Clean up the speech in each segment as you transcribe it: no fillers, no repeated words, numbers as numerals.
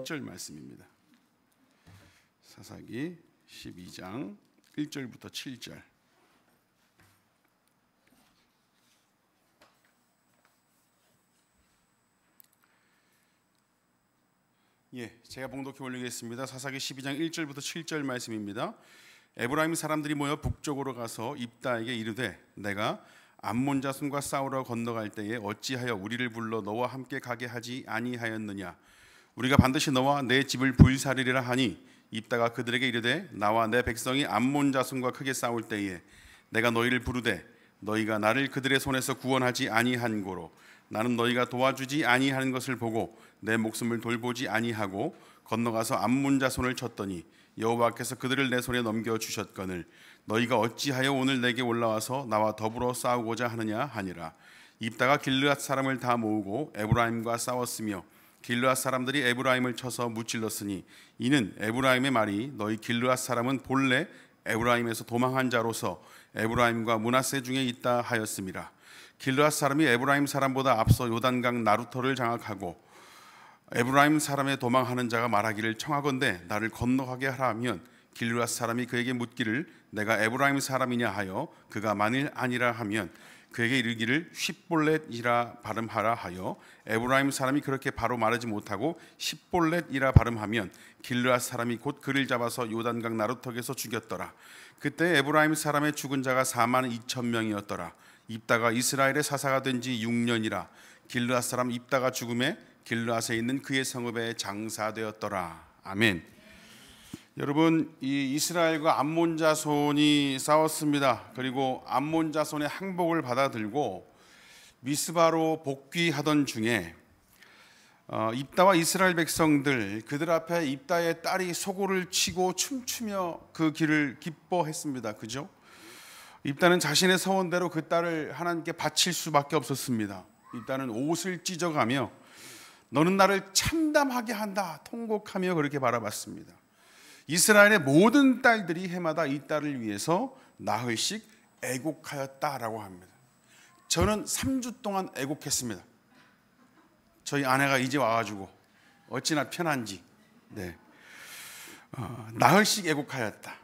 1절 말씀입니다. 사사기 12장 1절부터 7절. 제가 봉독해 올리겠습니다. 사사기 12장 1절부터 7절 말씀입니다. 에브라임 사람들이 모여 북쪽으로 가서 입다에게 이르되 내가 암몬 자손과 싸우러 건너갈 때에 어찌하여 우리를 불러 너와 함께 가게 하지 아니하였느냐. 우리가 반드시 너와 내 집을 불사르리라 하니 입다가 그들에게 이르되 나와 내 백성이 암몬 자손과 크게 싸울 때에 내가 너희를 부르되 너희가 나를 그들의 손에서 구원하지 아니한 고로 나는 너희가 도와주지 아니하는 것을 보고 내 목숨을 돌보지 아니하고 건너가서 암몬 자손을 쳤더니 여호와께서 그들을 내 손에 넘겨 주셨거늘 너희가 어찌하여 오늘 내게 올라와서 나와 더불어 싸우고자 하느냐 하니라. 입다가 길르앗 사람을 다 모으고 에브라임과 싸웠으며 길르앗 사람들이 에브라임을 쳐서 무찔렀으니 이는 에브라임의 말이 너희 길르앗 사람은 본래 에브라임에서 도망한 자로서 에브라임과 므낫세 중에 있다 하였음이라. 길르앗 사람이 에브라임 사람보다 앞서 요단강 나루터를 장악하고 에브라임 사람의 도망하는 자가 말하기를 청하건대 나를 건너가게 하라 하면 길르앗 사람이 그에게 묻기를 내가 에브라임 사람이냐 하여 그가 만일 아니라 하면 그에게 이르기를 쉿볼렛이라 발음하라 하여 에브라임 사람이 그렇게 바로 말하지 못하고 쉿볼렛이라 발음하면 길르앗 사람이 곧 그를 잡아서 요단강 나루턱에서 죽였더라. 그때 에브라임 사람의 죽은 자가 4만 2천 명이었더라. 입다가 이스라엘의 사사가 된 지 6년이라. 길르앗 사람 입다가 죽음에 길르앗에 있는 그의 성읍에 장사되었더라. 아멘. 여러분, 이 이스라엘과 암몬 자손이 싸웠습니다. 그리고 암몬 자손의 항복을 받아들고 미스바로 복귀하던 중에 입다와 이스라엘 백성들 그들 앞에 입다의 딸이 소고를 치고 춤추며 그 길을 기뻐했습니다. 그죠? 입다는 자신의 서원대로 그 딸을 하나님께 바칠 수밖에 없었습니다. 입다는 옷을 찢어가며 너는 나를 참담하게 한다 통곡하며 그렇게 바라봤습니다. 이스라엘의 모든 딸들이 해마다 이 딸을 위해서 나흘씩 애곡하였다라고 합니다. 저는 3주 동안 애곡했습니다. 저희 아내가 이제 와가지고 어찌나 편한지. 나흘씩 애곡하였다.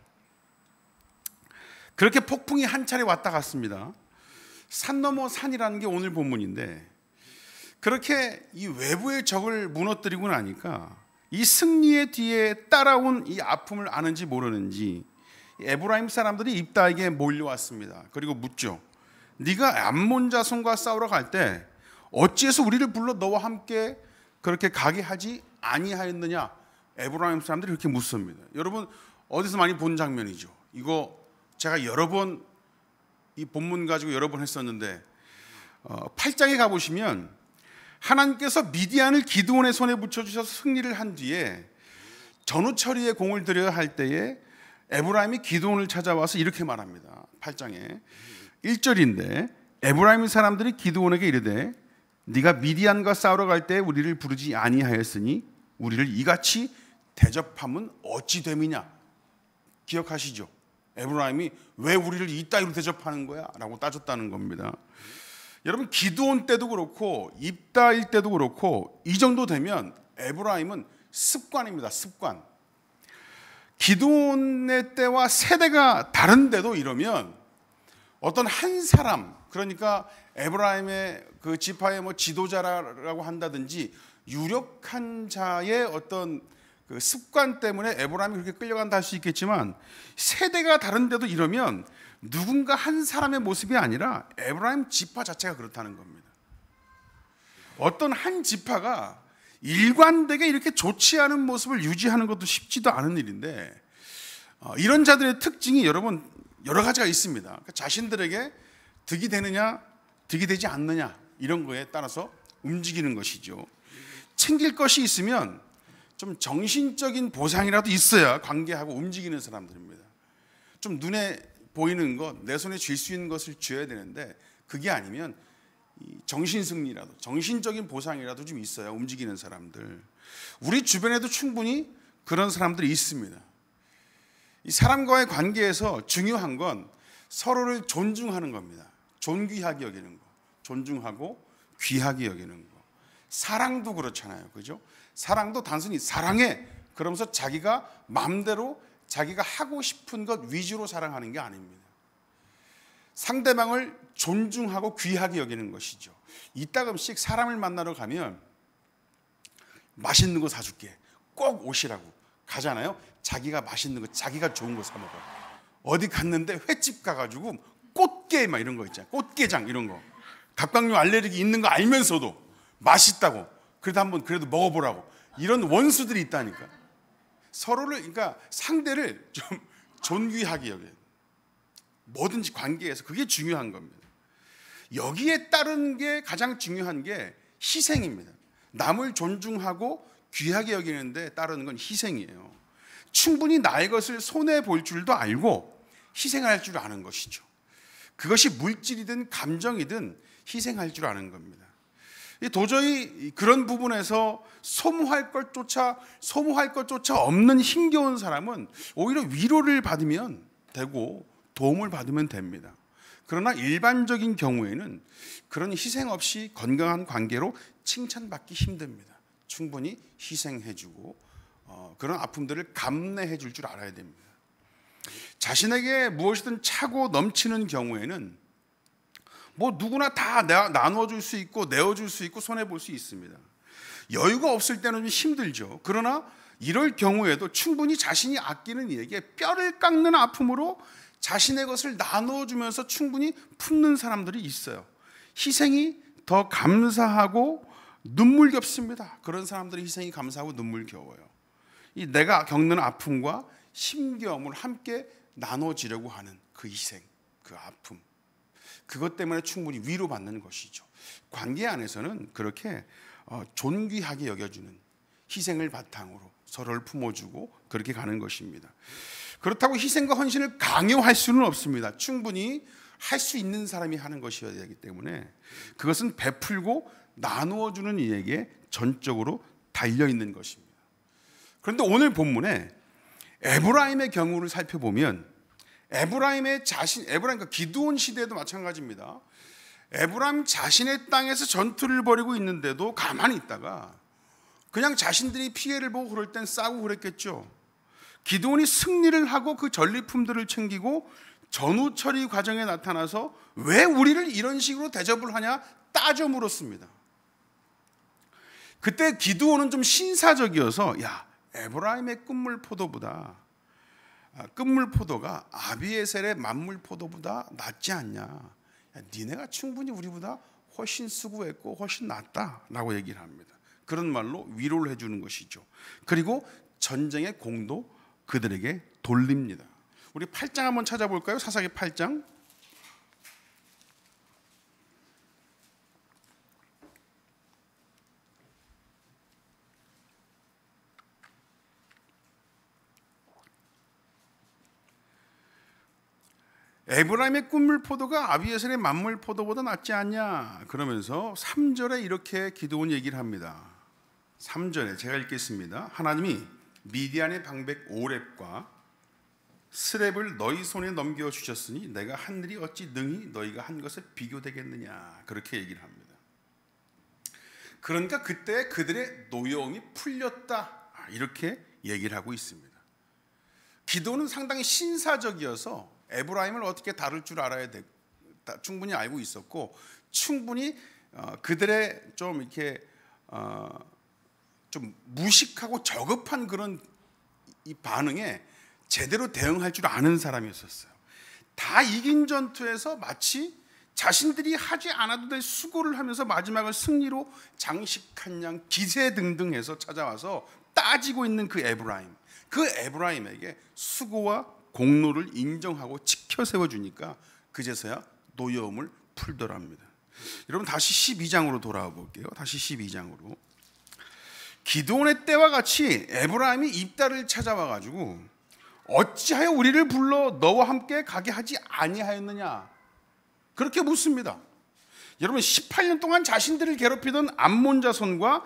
그렇게 폭풍이 한 차례 왔다 갔습니다. 산 넘어 산이라는 게 오늘 본문인데 그렇게 이 외부의 적을 무너뜨리고 나니까 이 승리의 뒤에 따라온 이 아픔을 아는지 모르는지 에브라임 사람들이 입다에게 몰려왔습니다. 그리고 묻죠. 네가 암몬 자손과 싸우러 갈 때 어찌해서 우리를 불러 너와 함께 그렇게 가게 하지 아니하였느냐. 에브라임 사람들이 그렇게 묻습니다. 여러분 어디서 많이 본 장면이죠. 이거 제가 여러 번 이 본문 가지고 여러 번 했었는데 8장에 가보시면 하나님께서 미디안을 기드온의 손에 붙여주셔서 승리를 한 뒤에 전후 처리에 공을 들여야 할 때에 에브라임이 기드온을 찾아와서 이렇게 말합니다. 8장에 1절인데 에브라임 사람들이 기드온에게 이르되 네가 미디안과 싸우러 갈 때 우리를 부르지 아니하였으니 우리를 이같이 대접함은 어찌 됨이냐. 기억하시죠? 에브라임이 왜 우리를 이따위로 대접하는 거야? 라고 따졌다는 겁니다. 여러분 기드온 때도 그렇고 입다일 때도 그렇고 이 정도 되면 에브라임은 습관입니다. 습관. 기드온의 때와 세대가 다른데도 이러면 어떤 한 사람, 그러니까 에브라임의 그 지파의 지도자라고 한다든지 유력한 자의 어떤 그 습관 때문에 에브라임이 그렇게 끌려간다 할 수 있겠지만 세대가 다른데도 이러면 누군가 한 사람의 모습이 아니라 에브라임 지파 자체가 그렇다는 겁니다. 어떤 한 지파가 일관되게 이렇게 좋지 않은 모습을 유지하는 것도 쉽지도 않은 일인데 이런 자들의 특징이 여러분 여러 가지가 있습니다. 그러니까 자신들에게 득이 되느냐 득이 되지 않느냐 이런 거에 따라서 움직이는 것이죠. 챙길 것이 있으면 좀 정신적인 보상이라도 있어야 관계하고 움직이는 사람들입니다. 좀 눈에 보이는 것, 내 손에 쥘 수 있는 것을 쥐어야 되는데 그게 아니면 정신승리라도 정신적인 보상이라도 좀 있어야 움직이는 사람들. 우리 주변에도 충분히 그런 사람들이 있습니다. 이 사람과의 관계에서 중요한 건 서로를 존중하는 겁니다. 존귀하게 여기는 거, 존중하고 귀하게 여기는 거. 사랑도 그렇잖아요, 그죠? 사랑도 단순히 사랑해 그러면서 자기가 마음대로 자기가 하고 싶은 것 위주로 사랑하는 게 아닙니다. 상대방을 존중하고 귀하게 여기는 것이죠. 이따금씩 사람을 만나러 가면 맛있는 거 사줄게, 꼭 오시라고 가잖아요. 자기가 맛있는 거, 자기가 좋은 거 사 먹어요. 어디 갔는데 횟집 가가지고 꽃게 막 이런 거 있잖아요. 꽃게장 이런 거, 갑각류 알레르기 있는 거 알면서도 맛있다고, 그래도 한번 그래도 먹어보라고, 이런 원수들이 있다니까. 서로를, 그러니까 상대를 좀 존귀하게 여겨요. 뭐든지 관계에서 그게 중요한 겁니다. 여기에 따른 게 가장 중요한 게 희생입니다. 남을 존중하고 귀하게 여기는데 따르는 건 희생이에요. 충분히 나의 것을 손해 볼 줄도 알고 희생할 줄 아는 것이죠. 그것이 물질이든 감정이든 희생할 줄 아는 겁니다. 도저히 그런 부분에서 소모할 것조차 없는 힘겨운 사람은 오히려 위로를 받으면 되고 도움을 받으면 됩니다. 그러나 일반적인 경우에는 그런 희생 없이 건강한 관계로 칭찬받기 힘듭니다. 충분히 희생해주고 그런 아픔들을 감내해줄 줄 알아야 됩니다. 자신에게 무엇이든 차고 넘치는 경우에는 뭐 누구나 다 나눠줄 수 있고 내어줄 수 있고 손해볼 수 있습니다. 여유가 없을 때는 좀 힘들죠. 그러나 이럴 경우에도 충분히 자신이 아끼는 이에게 뼈를 깎는 아픔으로 자신의 것을 나눠주면서 충분히 품는 사람들이 있어요. 희생이 더 감사하고 눈물겹습니다. 그런 사람들의 희생이 감사하고 눈물겨워요. 이 내가 겪는 아픔과 힘겨움을 함께 나눠지려고 하는 그 희생, 그 아픔, 그것 때문에 충분히 위로받는 것이죠. 관계 안에서는 그렇게 존귀하게 여겨주는 희생을 바탕으로 서로를 품어주고 그렇게 가는 것입니다. 그렇다고 희생과 헌신을 강요할 수는 없습니다. 충분히 할 수 있는 사람이 하는 것이어야 되기 때문에 그것은 베풀고 나누어주는 이에게 전적으로 달려있는 것입니다. 그런데 오늘 본문에 에브라임의 경우를 살펴보면 에브라임 그러니까 기드온 시대도 마찬가지입니다. 에브라임 자신의 땅에서 전투를 벌이고 있는데도 가만히 있다가 그냥 자신들이 피해를 보고 그럴 땐 싸우고 그랬겠죠. 기드온이 승리를 하고 그 전리품들을 챙기고 전후 처리 과정에 나타나서 왜 우리를 이런 식으로 대접을 하냐 따져 물었습니다. 그때 기드온은 좀 신사적이어서 야, 에브라임의 끝물 포도가 아비에셀의 만물 포도보다 낫지 않냐. 야, 니네가 충분히 우리보다 훨씬 수고했고 훨씬 낫다라고 얘기를 합니다. 그런 말로 위로를 해주는 것이죠. 그리고 전쟁의 공도 그들에게 돌립니다. 우리 8장 한번 찾아볼까요? 사사기 8장. 에브라임의 꿀물 포도가 아비에셀의 만물 포도보다 낫지 않냐. 그러면서 3절에 이렇게 기드온 얘기를 합니다. 3절에 제가 읽겠습니다. 하나님이 미디안의 방백 오렙과 스렙을 너희 손에 넘겨주셨으니 내가 한 일이 어찌 능히 너희가 한 것에 비교되겠느냐. 그렇게 얘기를 합니다. 그러니까 그때 그들의 노여움이 풀렸다. 이렇게 얘기를 하고 있습니다. 기도는 상당히 신사적이어서 에브라임을 어떻게 다룰 줄 알아야 돼. 충분히 알고 있었고 충분히 그들의 좀 이렇게 좀 무식하고 저급한 그런 이 반응에 제대로 대응할 줄 아는 사람이었어요. 다 이긴 전투에서 마치 자신들이 하지 않아도 될 수고를 하면서 마지막을 승리로 장식한 양 기세등등해서 찾아와서 따지고 있는 그 에브라임에게 수고와 공로를 인정하고 지켜 세워주니까 그제서야 노여움을 풀더랍니다. 여러분 다시 12장으로 돌아와 볼게요. 다시 12장으로. 기드온의 때와 같이 에브라임이 입다를 찾아와 가지고 어찌하여 우리를 불러 너와 함께 가게 하지 아니하였느냐 그렇게 묻습니다. 여러분 18년 동안 자신들을 괴롭히던 암몬 자손과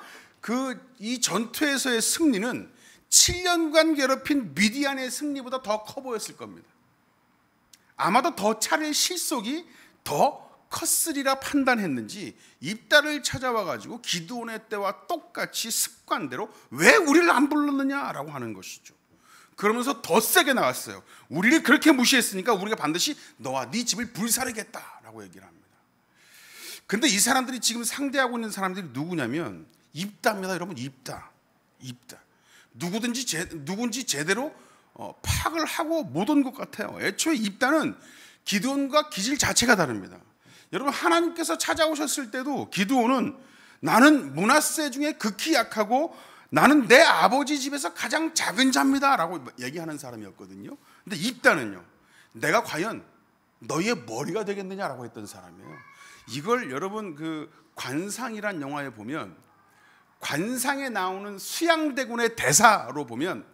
이 전투에서의 승리는 7년간 괴롭힌 미디안의 승리보다 더 커 보였을 겁니다. 아마도 더 차릴 실속이 더 컸으리라 판단했는지 입다를 찾아와 가지고 기드온의 때와 똑같이 습관대로 왜 우리를 안 불렀느냐라고 하는 것이죠. 그러면서 더 세게 나왔어요. 우리를 그렇게 무시했으니까 우리가 반드시 너와 네 집을 불사르겠다라고 얘기를 합니다. 근데 이 사람들이 지금 상대하고 있는 사람들이 누구냐면 입다입니다. 여러분, 입다. 누군지 제대로 파악을 하고 못 온 것 같아요. 애초에 입다는 기드온과 기질 자체가 다릅니다. 여러분, 하나님께서 찾아오셨을 때도 기드온은 나는 므낫세 중에 극히 약하고 나는 내 아버지 집에서 가장 작은 자입니다 라고 얘기하는 사람이었거든요. 근데 입다는요, 내가 과연 너희의 머리가 되겠느냐라고 했던 사람이에요. 이걸 여러분 그 관상이란 영화에 보면 관상에 나오는 수양대군의 대사로 보면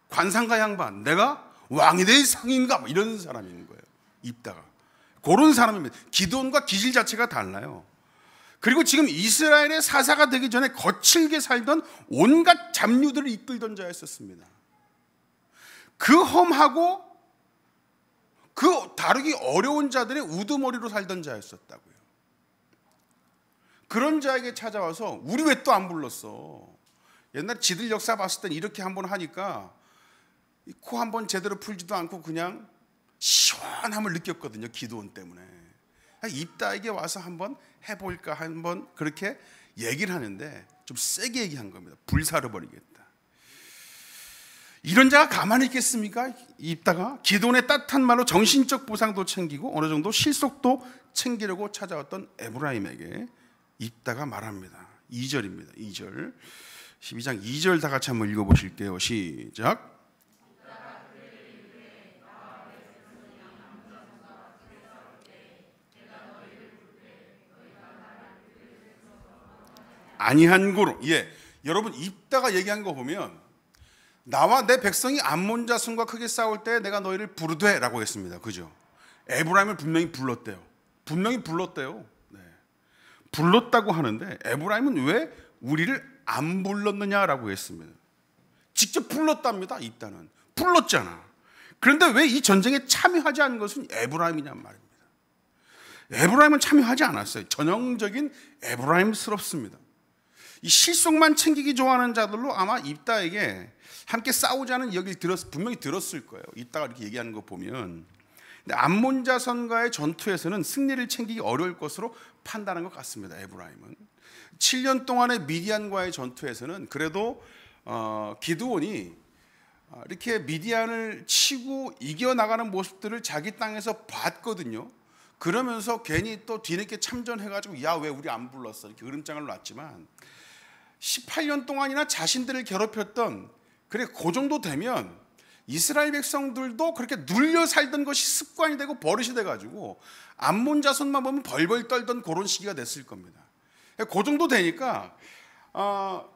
관상가 양반, 내가 왕이 될 상인가 이런 사람인 거예요. 입다가 그런 사람입니다. 기드온과 기질 자체가 달라요. 그리고 지금 이스라엘의 사사가 되기 전에 거칠게 살던 온갖 잡류들을 이끌던 자였었습니다. 그 험하고 그 다루기 어려운 자들의 우두머리로 살던 자였었다고요. 그런 자에게 찾아와서 우리 왜 또 안 불렀어? 옛날 지들 역사 봤을 땐 이렇게 한번 하니까 코 한번 제대로 풀지도 않고 그냥 시원함을 느꼈거든요. 기드온 때문에. 입다에게 와서 한번 해볼까 한번 그렇게 얘기를 하는데 좀 세게 얘기한 겁니다. 불사르버리겠다. 이런 자가 가만히 있겠습니까? 입다가 기드온의 따뜻한 말로 정신적 보상도 챙기고 어느 정도 실속도 챙기려고 찾아왔던 에브라임에게 입다가 말합니다. 2절입니다. 2절 12장 2절 다 같이 한번 읽어보실게요. 시작. 아니한 고로. 여러분, 입다가 얘기한 거 보면 나와 내 백성이 암몬 자손과 크게 싸울 때 내가 너희를 부르되 라고 했습니다. 그죠? 에브라임을 분명히 불렀대요. 네. 불렀다고 하는데 에브라임은 왜 우리를 안 불렀느냐라고 했습니다. 직접 불렀답니다. 입다는 불렀잖아. 그런데 왜 이 전쟁에 참여하지 않은 것은 에브라임이냔 말입니다. 에브라임은 참여하지 않았어요. 전형적인 에브라임스럽습니다. 이 실속만 챙기기 좋아하는 자들로 아마 입다에게 함께 싸우자는 이야기를 분명히 들었을 거예요. 입다가 이렇게 얘기하는 거 보면. 근데 암몬 자손과의 전투에서는 승리를 챙기기 어려울 것으로 판단한 것 같습니다. 에브라임은 7년 동안의 미디안과의 전투에서는 그래도 기드온이 이렇게 미디안을 치고 이겨나가는 모습들을 자기 땅에서 봤거든요. 그러면서 괜히 또 뒤늦게 참전해가지고 야, 왜 우리 안 불렀어? 이렇게 으름장을 놨지만 18년 동안이나 자신들을 괴롭혔던, 그래 그 정도 되면 이스라엘 백성들도 그렇게 눌려 살던 것이 습관이 되고 버릇이 돼가지고 암몬 자손만 보면 벌벌 떨던 그런 시기가 됐을 겁니다. 그 정도 되니까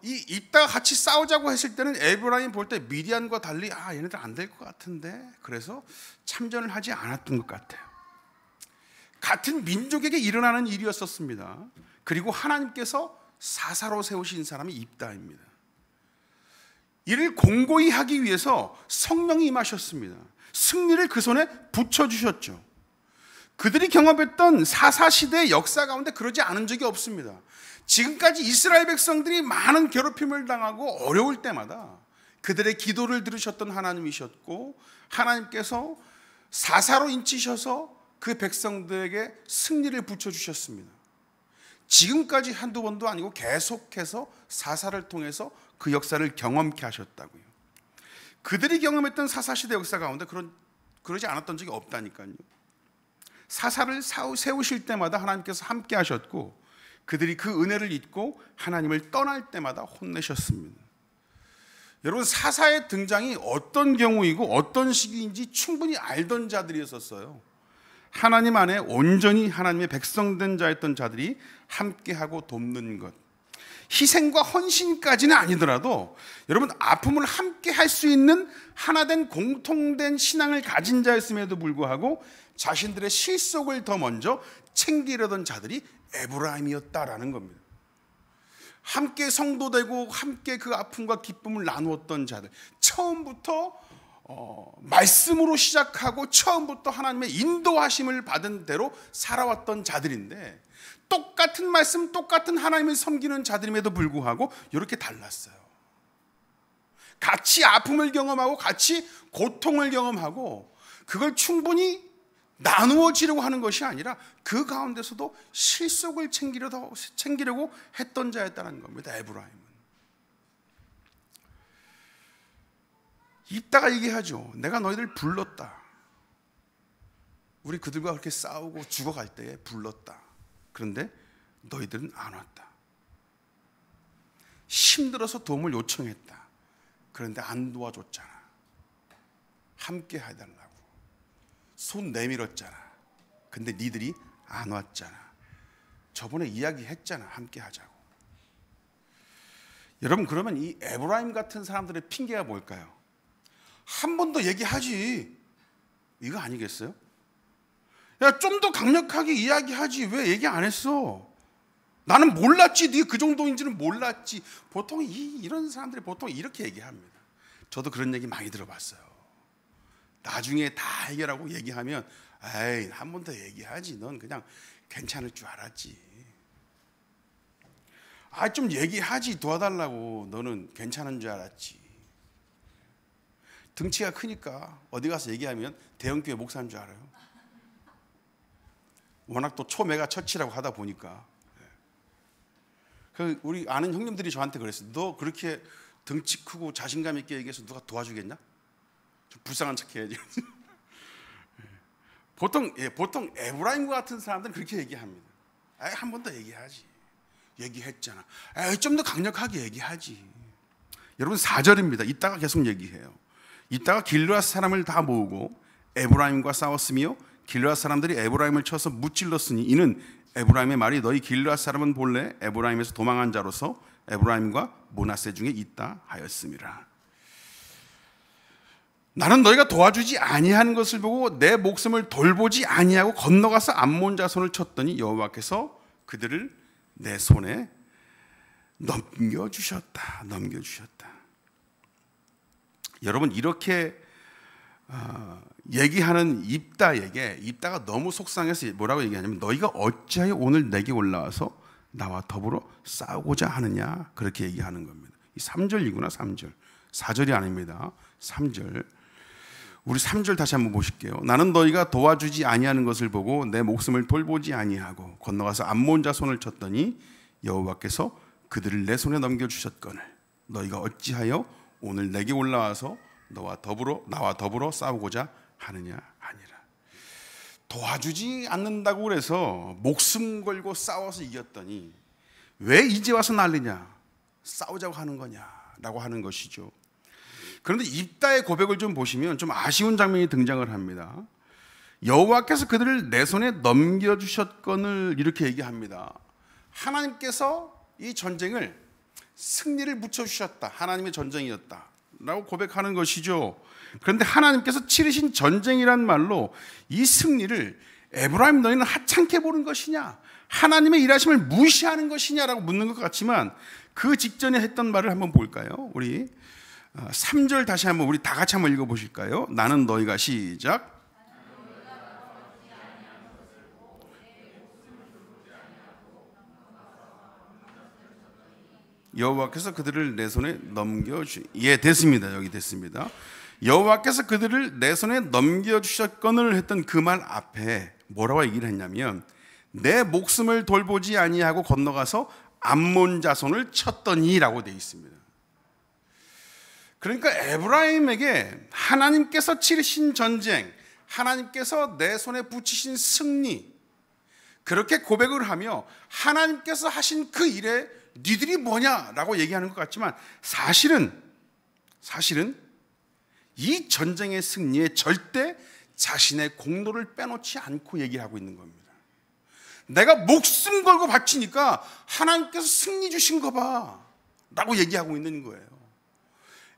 이따가 같이 싸우자고 했을 때는 에브라임 볼 때 미디안과 달리 얘네들 안 될 것 같은데 그래서 참전을 하지 않았던 것 같아요. 같은 민족에게 일어나는 일이었었습니다. 그리고 하나님께서 사사로 세우신 사람이 입다입니다. 이를 공고히 하기 위해서 성령이 임하셨습니다. 승리를 그 손에 붙여주셨죠. 그들이 경험했던 사사시대의 역사 가운데 그러지 않은 적이 없습니다. 지금까지 이스라엘 백성들이 많은 괴롭힘을 당하고 어려울 때마다 그들의 기도를 들으셨던 하나님이셨고 하나님께서 사사로 인치셔서 그 백성들에게 승리를 붙여주셨습니다. 지금까지 한두 번도 아니고 계속해서 사사를 통해서 그 역사를 경험케 하셨다고요. 그들이 경험했던 사사시대 역사 가운데 그러지 않았던 적이 없다니까요. 사사를 세우실 때마다 하나님께서 함께 하셨고 그들이 그 은혜를 잊고 하나님을 떠날 때마다 혼내셨습니다. 여러분, 사사의 등장이 어떤 경우이고 어떤 시기인지 충분히 알던 자들이었어요. 하나님 안에 온전히 하나님의 백성된 자였던 자들이 함께하고 돕는 것, 희생과 헌신까지는 아니더라도 여러분 아픔을 함께 할 수 있는 하나된 공통된 신앙을 가진 자였음에도 불구하고 자신들의 실속을 더 먼저 챙기려던 자들이 에브라임이었다라는 겁니다. 함께 성도되고 함께 그 아픔과 기쁨을 나누었던 자들, 처음부터 말씀으로 시작하고 처음부터 하나님의 인도하심을 받은 대로 살아왔던 자들인데 똑같은 말씀, 똑같은 하나님을 섬기는 자들임에도 불구하고 이렇게 달랐어요. 같이 아픔을 경험하고 같이 고통을 경험하고 그걸 충분히 나누어지려고 하는 것이 아니라 그 가운데서도 실속을 챙기려고 했던 자였다는 겁니다. 에브라임은. 이따가 얘기하죠. 내가 너희들 불렀다. 우리 그들과 그렇게 싸우고 죽어갈 때에 불렀다. 그런데 너희들은 안 왔다. 힘들어서 도움을 요청했다. 그런데 안 도와줬잖아. 함께 해달라고 손 내밀었잖아. 근데 니들이 안 왔잖아. 저번에 이야기했잖아. 함께 하자고. 여러분, 그러면 이 에브라임 같은 사람들의 핑계가 뭘까요? 한 번 더 얘기하지, 이거 아니겠어요? 야, 좀 더 강력하게 이야기하지, 왜 얘기 안 했어? 나는 몰랐지, 네가 그 정도인지는 몰랐지. 보통 이런 사람들이 보통 이렇게 얘기합니다. 저도 그런 얘기 많이 들어봤어요. 나중에 다 해결하고 얘기하면 에이, 한 번 더 얘기하지, 넌 그냥 괜찮을 줄 알았지. 아, 좀 얘기하지, 도와달라고. 너는 괜찮은 줄 알았지. 등치가 크니까 어디 가서 얘기하면 대형교회 목사인 줄 알아요. 워낙 또 초메가 처치라고 하다 보니까. 우리 아는 형님들이 저한테 그랬어요. 너 그렇게 등치 크고 자신감 있게 얘기해서 누가 도와주겠냐? 좀 불쌍한 척 해야지. 보통 에브라임과 같은 사람들은 그렇게 얘기합니다. 한 번 더 얘기하지. 얘기했잖아. 좀 더 강력하게 얘기하지. 여러분, 4절입니다. 이따가 계속 얘기해요. 이따가 길르앗 사람을 다 모으고 에브라임과 싸웠으며 길르앗 사람들이 에브라임을 쳐서 무찔렀으니 이는 에브라임의 말이 너희 길르앗 사람은 본래 에브라임에서 도망한 자로서 에브라임과 므낫세 중에 있다 하였음이라. 나는 너희가 도와주지 아니하는 것을 보고 내 목숨을 돌보지 아니하고 건너가서 암몬 자손을 쳤더니 여호와께서 그들을 내 손에 넘겨주셨다. 여러분, 이렇게 얘기하는 입다가 너무 속상해서 뭐라고 얘기하냐면 너희가 어찌하여 오늘 내게 올라와서 나와 더불어 싸우고자 하느냐, 그렇게 얘기하는 겁니다. 이 3절이구나. 3절, 4절이 아닙니다. 3절. 우리 3절 다시 한번 보실게요. 나는 너희가 도와주지 아니하는 것을 보고 내 목숨을 돌보지 아니하고 건너가서 암몬 자손을 쳤더니 여호와께서 그들을 내 손에 넘겨주셨거늘 너희가 어찌하여 오늘 내게 올라와서 나와 더불어 싸우고자 하느냐 아니라. 도와주지 않는다고 그래서 목숨 걸고 싸워서 이겼더니 왜 이제 와서 난리냐, 싸우자고 하는 거냐라고 하는 것이죠. 그런데 입다의 고백을 좀 보시면 좀 아쉬운 장면이 등장을 합니다. 여호와께서 그들을 내 손에 넘겨주셨거늘 이렇게 얘기합니다. 하나님께서 이 전쟁을 승리를 붙여주셨다. 하나님의 전쟁이었다 라고 고백하는 것이죠. 그런데 하나님께서 치르신 전쟁이란 말로 이 승리를 에브라임 너희는 하찮게 보는 것이냐, 하나님의 일하심을 무시하는 것이냐라고 묻는 것 같지만 그 직전에 했던 말을 한번 볼까요? 우리 3절 다시 한번 우리 다 같이 한번 읽어보실까요? 나는 너희가 시작. 여호와께서 그들을 내 손에 됐습니다. 여기 됐습니다. 여호와께서 그들을 내 손에 넘겨주셨거늘 했던 그 말 앞에 뭐라고 얘기를 했냐면 내 목숨을 돌보지 아니하고 건너가서 암몬 자손을 쳤더니라고 되어 있습니다. 그러니까 에브라임에게 하나님께서 치르신 전쟁, 하나님께서 내 손에 붙이신 승리, 그렇게 고백을 하며 하나님께서 하신 그 일에 니들이 뭐냐라고 얘기하는 것 같지만 사실은 이 전쟁의 승리에 절대 자신의 공로를 빼놓지 않고 얘기하고 있는 겁니다. 내가 목숨 걸고 바치니까 하나님께서 승리 주신 거 봐 라고 얘기하고 있는 거예요.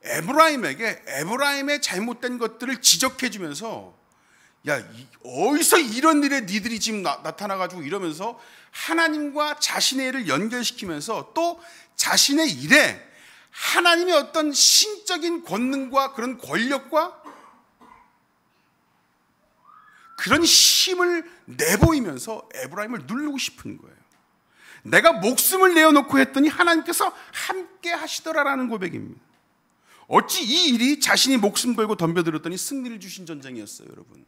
에브라임의 잘못된 것들을 지적해 주면서 야, 어디서 이런 일에 니들이 지금 나타나가지고 이러면서 하나님과 자신의 일을 연결시키면서 또 자신의 일에 하나님의 어떤 신적인 권능과 그런 권력과 그런 힘을 내보이면서 에브라임을 누르고 싶은 거예요. 내가 목숨을 내어놓고 했더니 하나님께서 함께 하시더라라는 고백입니다. 어찌 이 일이 자신이 목숨 걸고 덤벼들었더니 승리를 주신 전쟁이었어요, 여러분.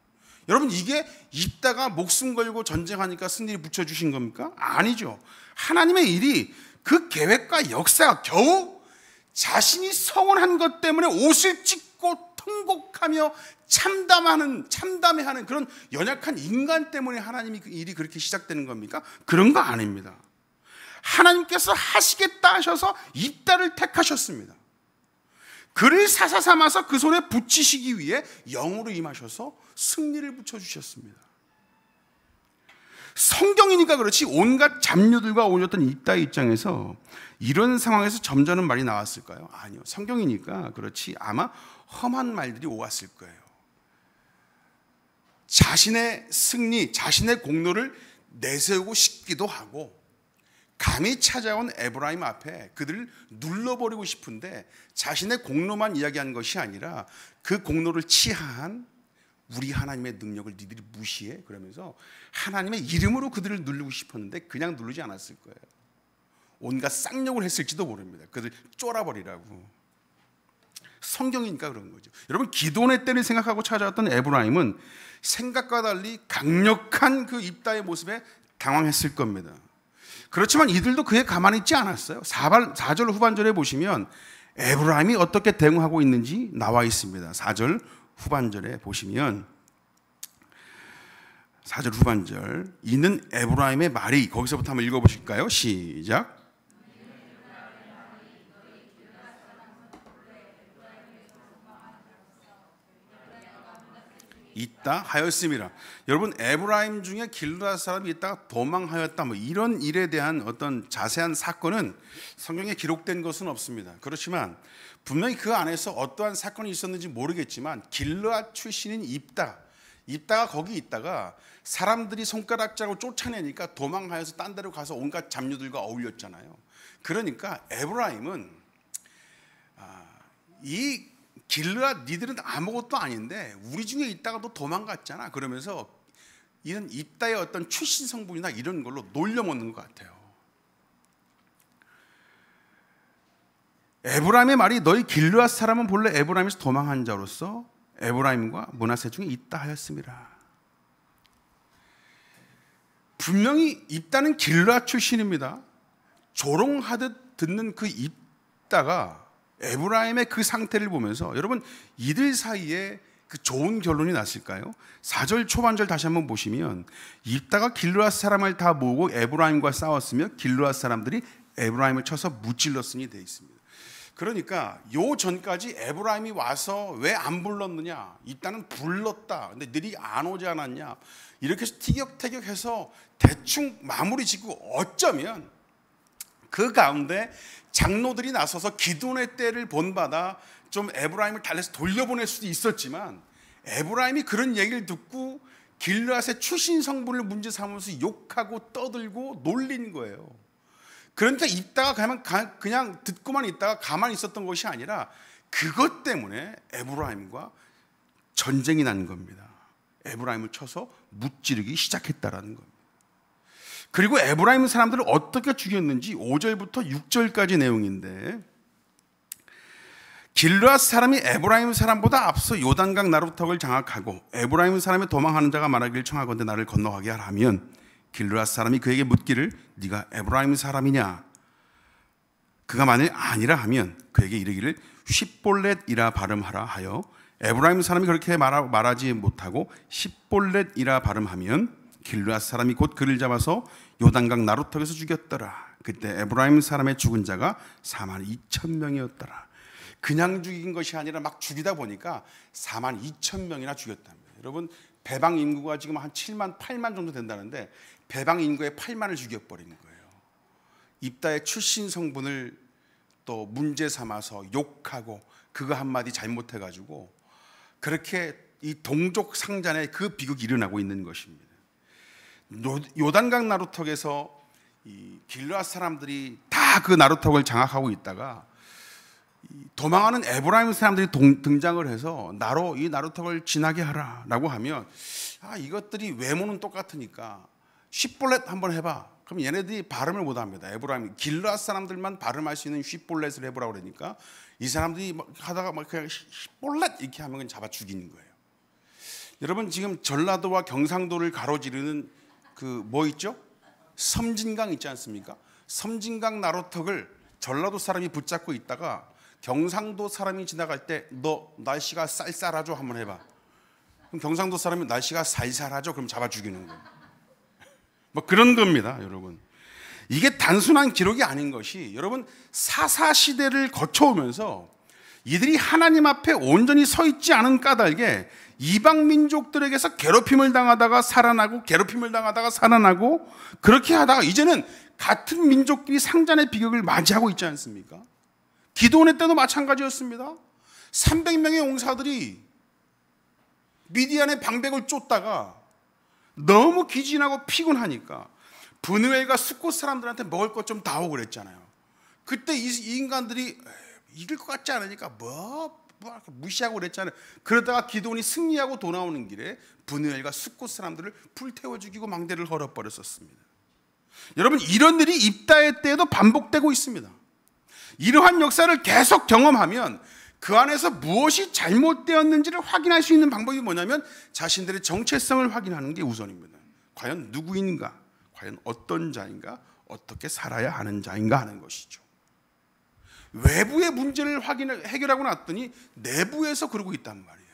여러분, 이게 입다가 목숨 걸고 전쟁하니까 승리를 붙여주신 겁니까? 아니죠. 하나님의 일이 그 계획과 역사가 겨우 자신이 성원한 것 때문에 옷을 찢고 통곡하며 참담해하는 그런 연약한 인간 때문에 하나님이 그 일이 그렇게 시작되는 겁니까? 그런 거 아닙니다. 하나님께서 하시겠다 하셔서 입다를 택하셨습니다. 그를 사사 삼아서 그 손에 붙이시기 위해 영으로 임하셔서 승리를 붙여주셨습니다. 성경이니까 그렇지 온갖 잡류들과 어울렸던 입다의 입장에서 이런 상황에서 점잖은 말이 나왔을까요? 아니요. 성경이니까 그렇지 아마 험한 말들이 오갔을 거예요. 자신의 승리, 자신의 공로를 내세우고 싶기도 하고 감히 찾아온 에브라임 앞에 그들을 눌러버리고 싶은데 자신의 공로만 이야기한 것이 아니라 그 공로를 치하한 우리 하나님의 능력을 니들이 무시해? 그러면서 하나님의 이름으로 그들을 누르고 싶었는데 그냥 누르지 않았을 거예요. 온갖 쌍욕을 했을지도 모릅니다. 그들 쫄아버리라고. 성경이니까 그런 거죠. 여러분, 기도원의 때를 생각하고 찾아왔던 에브라임은 생각과 달리 강력한 그 입다의 모습에 당황했을 겁니다. 그렇지만 이들도 그에 가만히 있지 않았어요. 4절 후반절에 보시면 에브라임이 어떻게 대응하고 있는지 나와 있습니다. 4절 후반절에 보시면 4절 후반절 이는 에브라임의 말이 거기서부터 한번 읽어보실까요? 시작. 있다 하였음이라. 여러분, 에브라임 중에 길르앗 사람이 있다가 도망하였다 뭐 이런 일에 대한 어떤 자세한 사건은 성경에 기록된 것은 없습니다. 그렇지만 분명히 그 안에서 어떠한 사건이 있었는지 모르겠지만 길르앗 출신인 입다가 거기 있다가 사람들이 손가락자로 쫓아내니까 도망하여서 딴 데로 가서 온갖 잡류들과 어울렸잖아요. 그러니까 에브라임은 이 길르앗 니들은 아무것도 아닌데 우리 중에 있다가도 도망갔잖아. 그러면서 이런 입다의 어떤 출신 성분이나 이런 걸로 놀려먹는 것 같아요. 에브라임의 말이 너희 길르앗 사람은 본래 에브라임에서 도망한 자로서 에브라임과 므낫세 중에 있다 하였습니다. 분명히 입다는 길르앗 출신입니다. 조롱하듯 듣는 그 입다가 에브라임의 그 상태를 보면서 여러분, 이들 사이에 그 좋은 결론이 났을까요? 4절 초반절 다시 한번 보시면 입다가 길르앗 사람을 다 모으고 에브라임과 싸웠으며 길르앗 사람들이 에브라임을 쳐서 무찔렀으니 되어 있습니다. 그러니까 요 전까지 에브라임이 와서 왜 안 불렀느냐, 입다는 불렀다, 근데 너희 안 오지 않았냐, 이렇게 해서 티격태격해서 대충 마무리 짓고 어쩌면 그 가운데 장로들이 나서서 기도원의 때를 본받아 좀 에브라임을 달래서 돌려보낼 수도 있었지만 에브라임이 그런 얘기를 듣고 길르앗의 출신 성분을 문제 삼으면서 욕하고 떠들고 놀린 거예요. 그러니까 입다가 그냥 듣고만 있다가 가만히 있었던 것이 아니라 그것 때문에 에브라임과 전쟁이 난 겁니다. 에브라임을 쳐서 무찌르기 시작했다라는 겁니다. 그리고 에브라임 사람들을 어떻게 죽였는지 5절부터 6절까지 내용인데, 길르앗 사람이 에브라임 사람보다 앞서 요단강 나루턱을 장악하고 에브라임 사람의 도망하는 자가 말하기를 청하건대 나를 건너가게 하라면 길르앗 사람이 그에게 묻기를 네가 에브라임 사람이냐? 그가 만일 아니라 하면 그에게 이르기를 쉿볼렛이라 발음하라 하여 에브라임 사람이 그렇게 말하지 못하고 쉿볼렛이라 발음하면 길르앗 사람이 곧 그를 잡아서 요단강 나루턱에서 죽였더라. 그때 에브라임 사람의 죽은 자가 42,000명이었더라. 그냥 죽인 것이 아니라 막 죽이다 보니까 42,000명이나 죽였답니다. 여러분, 배방 인구가 지금 한 7만, 8만 정도 된다는데 배방 인구의 8만을 죽여버린 거예요. 입다의 출신 성분을 또 문제 삼아서 욕하고 그거 한마디 잘못해가지고 그렇게 이 동족 상잔의 그 비극이 일어나고 있는 것입니다. 요단강 나루턱에서 이 길르앗 사람들이 다 그 나루턱을 장악하고 있다가 도망하는 에브라임 사람들이 등장을 해서 나로 이 나루턱을 지나게 하라라고 하면 이것들이 외모는 똑같으니까 쉿볼렛 한번 해봐. 그럼 얘네들이 발음을 못합니다. 에브라임 길르앗 사람들만 발음할 수 있는 쉿볼렛을 해보라고 그러니까 이 사람들이 하다가 그냥 쉿볼렛 이렇게 하면 잡아 죽이는 거예요. 여러분 지금 전라도와 경상도를 가로지르는 그 뭐 있죠? 섬진강 있지 않습니까? 섬진강 나루턱을 전라도 사람이 붙잡고 있다가 경상도 사람이 지나갈 때 너 날씨가 쌀쌀하죠? 한번 해봐. 그럼 경상도 사람이 날씨가 살살하죠? 그럼 잡아 죽이는 거예요. 뭐 그런 겁니다, 여러분. 이게 단순한 기록이 아닌 것이 여러분 사사시대를 거쳐오면서 이들이 하나님 앞에 온전히 서 있지 않은 까닭에 이방 민족들에게서 괴롭힘을 당하다가 살아나고 괴롭힘을 당하다가 살아나고 그렇게 하다가 이제는 같은 민족끼리 상잔의 비극을 맞이하고 있지 않습니까? 기드온의 때도 마찬가지였습니다. 300명의 용사들이 미디안의 방백을 쫓다가 너무 기진하고 피곤하니까 브누엘과 숫곳 사람들한테 먹을 것 좀 다오 그랬잖아요. 그때 이 인간들이 이길 것 같지 않으니까 뭐 무시하고 그랬잖아요. 그러다가 기드온이 승리하고 돌아오는 길에 브누엘과 숫곳 사람들을 불태워 죽이고 망대를 헐어버렸었습니다. 여러분 이런 일이 입다의 때에도 반복되고 있습니다. 이러한 역사를 계속 경험하면 그 안에서 무엇이 잘못되었는지를 확인할 수 있는 방법이 뭐냐면 자신들의 정체성을 확인하는 게 우선입니다. 과연 누구인가? 과연 어떤 자인가? 어떻게 살아야 하는 자인가 하는 것이죠. 외부의 문제를 해결하고 났더니 내부에서 그러고 있단 말이에요.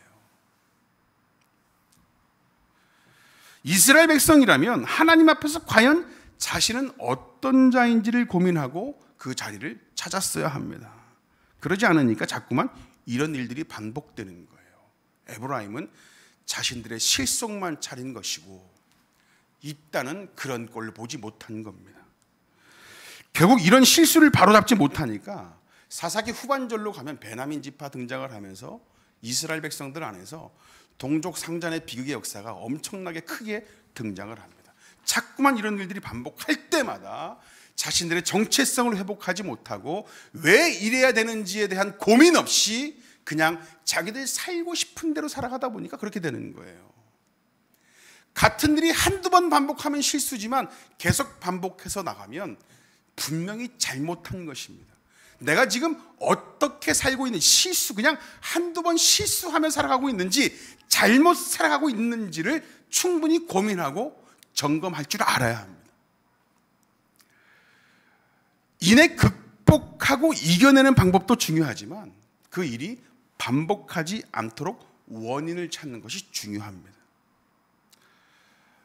이스라엘 백성이라면 하나님 앞에서 과연 자신은 어떤 자인지를 고민하고 그 자리를 찾았어야 합니다. 그러지 않으니까 자꾸만 이런 일들이 반복되는 거예요. 에브라임은 자신들의 실속만 차린 것이고 입다는 그런 꼴을 보지 못한 겁니다. 결국 이런 실수를 바로잡지 못하니까 사사기 후반절로 가면 베냐민 지파 등장을 하면서 이스라엘 백성들 안에서 동족 상잔의 비극의 역사가 엄청나게 크게 등장을 합니다. 자꾸만 이런 일들이 반복할 때마다 자신들의 정체성을 회복하지 못하고 왜 이래야 되는지에 대한 고민 없이 그냥 자기들 살고 싶은 대로 살아가다 보니까 그렇게 되는 거예요. 같은 일이 한두 번 반복하면 실수지만 계속 반복해서 나가면 분명히 잘못한 것입니다. 내가 지금 어떻게 살고 있는지 실수 그냥 한두 번 실수하며 살아가고 있는지 잘못 살아가고 있는지를 충분히 고민하고 점검할 줄 알아야 합니다. 이내 극복하고 이겨내는 방법도 중요하지만 그 일이 반복하지 않도록 원인을 찾는 것이 중요합니다.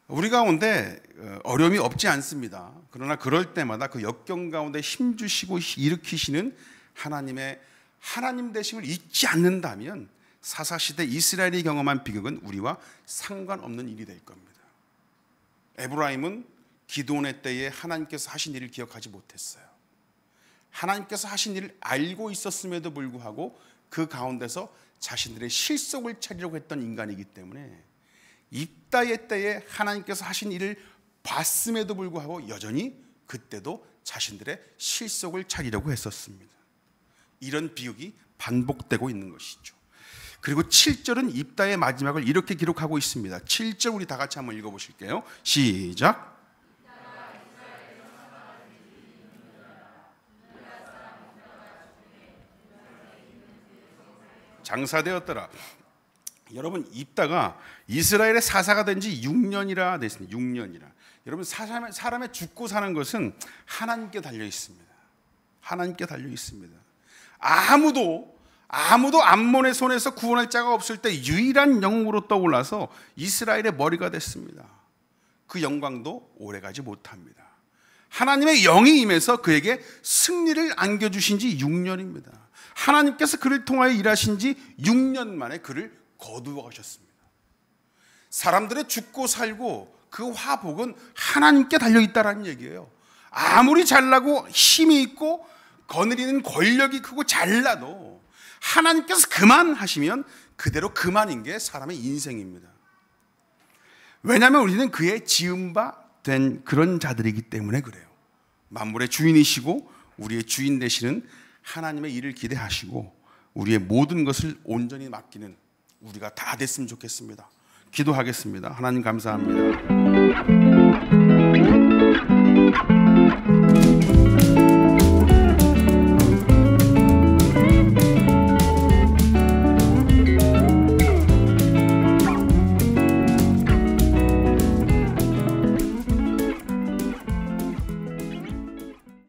우리 가운데 어려움이 없지 않습니다. 그러나 그럴 때마다 그 역경 가운데 힘주시고 일으키시는 하나님의 하나님 되심을 잊지 않는다면 사사시대 이스라엘이 경험한 비극은 우리와 상관없는 일이 될 겁니다. 에브라임은 기드온의 때에 하나님께서 하신 일을 기억하지 못했어요. 하나님께서 하신 일을 알고 있었음에도 불구하고 그 가운데서 자신들의 실속을 차리려고 했던 인간이기 때문에 입다의 때에 하나님께서 하신 일을 봤음에도 불구하고 여전히 그때도 자신들의 실속을 차리려고 했었습니다. 이런 비극이 반복되고 있는 것이죠. 그리고 7절은 입다의 마지막을 이렇게 기록하고 있습니다. 7절 우리 다 같이 한번 읽어보실게요. 시작. 장사되었더라. 여러분 입다가 이스라엘의 사사가 된 지 6년이라 됐습니다. 6년이라. 여러분 사람의 죽고 사는 것은 하나님께 달려 있습니다. 하나님께 달려 있습니다. 아무도 암몬의 손에서 구원할 자가 없을 때 유일한 영웅으로 떠올라서 이스라엘의 머리가 됐습니다. 그 영광도 오래가지 못합니다. 하나님의 영이 임해서 그에게 승리를 안겨주신 지 6년입니다. 하나님께서 그를 통하여 일하신 지 6년 만에 그를 거두어 가셨습니다. 사람들의 죽고 살고 그 화복은 하나님께 달려있다라는 얘기예요. 아무리 잘나고 힘이 있고 거느리는 권력이 크고 잘나도 하나님께서 그만하시면 그대로 그만인 게 사람의 인생입니다. 왜냐하면 우리는 그의 지은 바 된 그런 자들이기 때문에 그래요. 만물의 주인이시고 우리의 주인 되시는 하나님의 일을 기대하시고 우리의 모든 것을 온전히 맡기는 우리가 다 됐으면 좋겠습니다. 기도하겠습니다. 하나님 감사합니다.